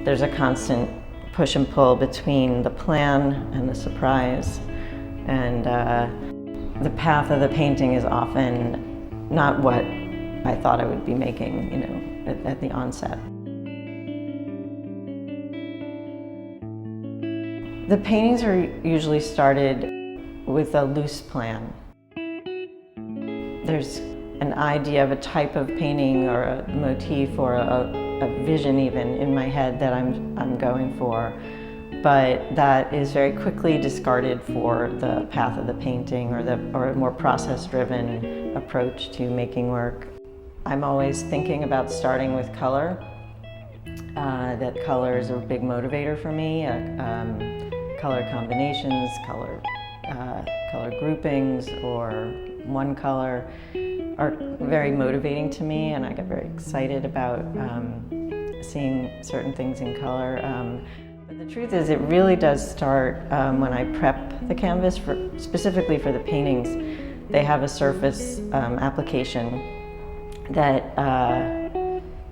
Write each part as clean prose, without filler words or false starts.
there's a constant push and pull between the plan and the surprise. And the path of the painting is often not what I thought I would be making, at the onset. The paintings are usually started with a loose plan. There's an idea of a type of painting or a motif or a vision even in my head that I'm going for, but that is very quickly discarded for the path of the painting or a more process-driven approach to making work. I'm always thinking about starting with color. That color is a big motivator for me. Color combinations, color groupings, or one color are very motivating to me, and I get very excited about seeing certain things in color. But the truth is, it really does start when I prep the canvas, specifically for the paintings. They have a surface application that,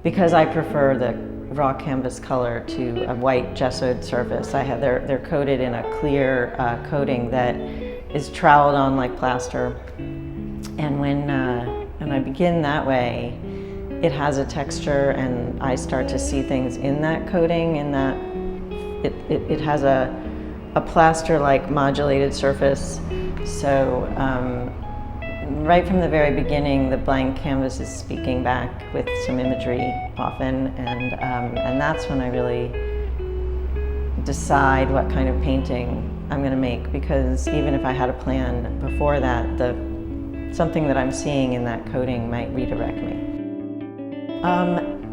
because I prefer the raw canvas color to a white gessoed surface, they're coated in a clear coating that is troweled on like plaster. And when I begin that way, it has a texture, and I start to see things in that coating, in that it has a plaster-like modulated surface. So right from the very beginning, the blank canvas is speaking back with some imagery often, and that's when I really decide what kind of painting I'm going to make, because even if I had a plan before that, something that I'm seeing in that coating might redirect me.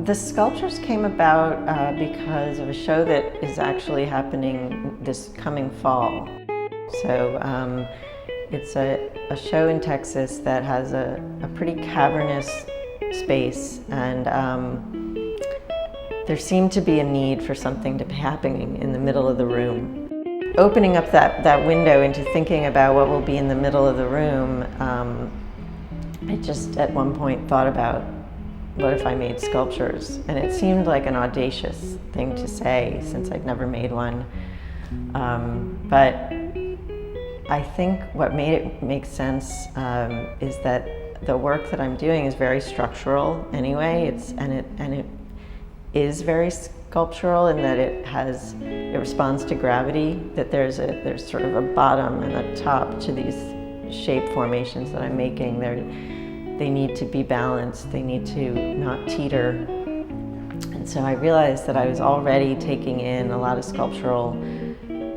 The sculptures came about because of a show that is actually happening this coming fall. So it's a show in Texas that has a pretty cavernous space, and there seemed to be a need for something to be happening in the middle of the room. Opening up that window into thinking about what will be in the middle of the room, I just at one point thought about, what if I made sculptures? And it seemed like an audacious thing to say, since I'd never made one. But I think what made it make sense is that the work that I'm doing is very structural anyway. It is very sculptural in that it responds to gravity. That there's sort of a bottom and a top to these shape formations that I'm making. They need to be balanced. They need to not teeter. And so I realized that I was already taking in a lot of sculptural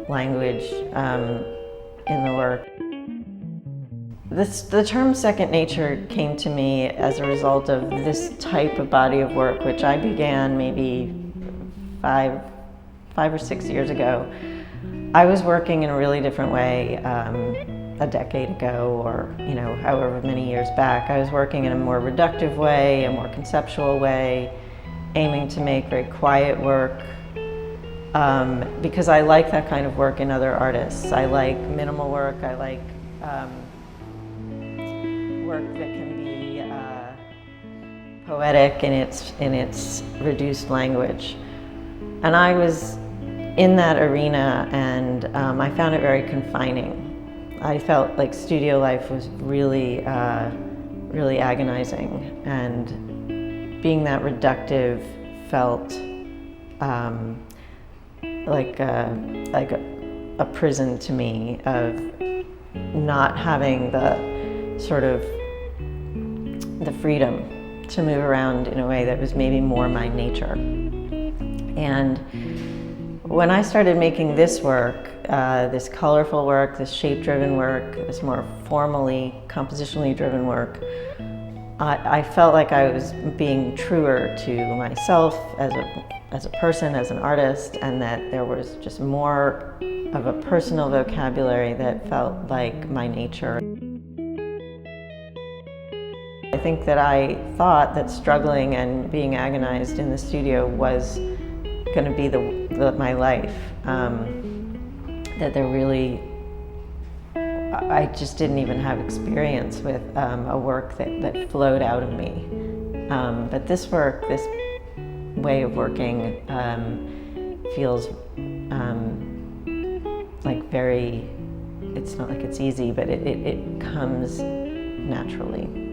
language in the work. The term second nature came to me as a result of this type of body of work, which I began maybe five or 6 years ago. I was working in a really different way a decade ago, or however many years back. I was working in a more reductive way, a more conceptual way, aiming to make very quiet work, because I like that kind of work in other artists. I like minimal work. I like work that can be poetic in its reduced language. And I was in that arena, and I found it very confining. I felt like studio life was really, really agonizing, and being that reductive felt like a prison to me, of not having the sort of the freedom to move around in a way that was maybe more my nature. And when I started making this work, this colorful work, this shape-driven work, this more formally, compositionally driven work, I felt like I was being truer to myself as a person, as an artist, and that there was just more of a personal vocabulary that felt like my nature. I think that I thought that struggling and being agonized in the studio was going to be my life. That I just didn't even have experience with a work that flowed out of me. But this work, this way of working, feels like very, it's not like it's easy, but it comes naturally.